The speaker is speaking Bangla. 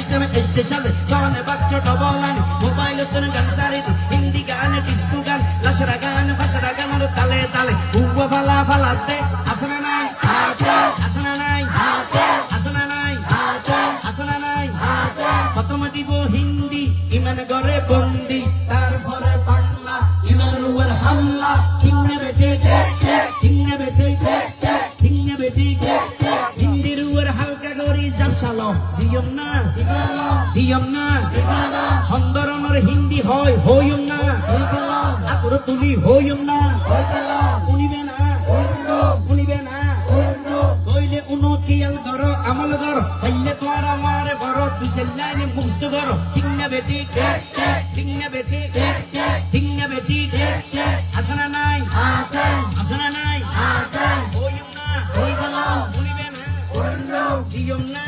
সিস্টেম স্পেশাল জনে বাচ্চ ডবল লাইন মোবাইল তোর গান সারি হিন্দি গান ডিস্কো গান লাশরা গান ফাশরা গান তালে তালে উবা ফালা ফালাতে আসনা নাই আসনা নাই আসনা নাই আসনা নাই প্রথম দিব হিন্দি ইমান গরে বন্দি তারপরে বাংলা ইমান উপর হামলা কিন্নে বেটে কিন্নে বেটে কিন্নে বেটে হিন্দির উপর হালকা করি জামশালো দিয়ম না হন্দরনের হিন্দি হয় হইম না আতর তুমি হইম না উনিবে না উনিবে না কইলে উনো কিয়াল ধর আমল ধর কইলে তোর আমার বড় দুসেল্লানি মুক্ত ধর কিন্নে বেটে কিন্নে বেটে কিন্নে বেটে আসনা নাই আসনা নাই হইম না উনিবে না দিয়ম না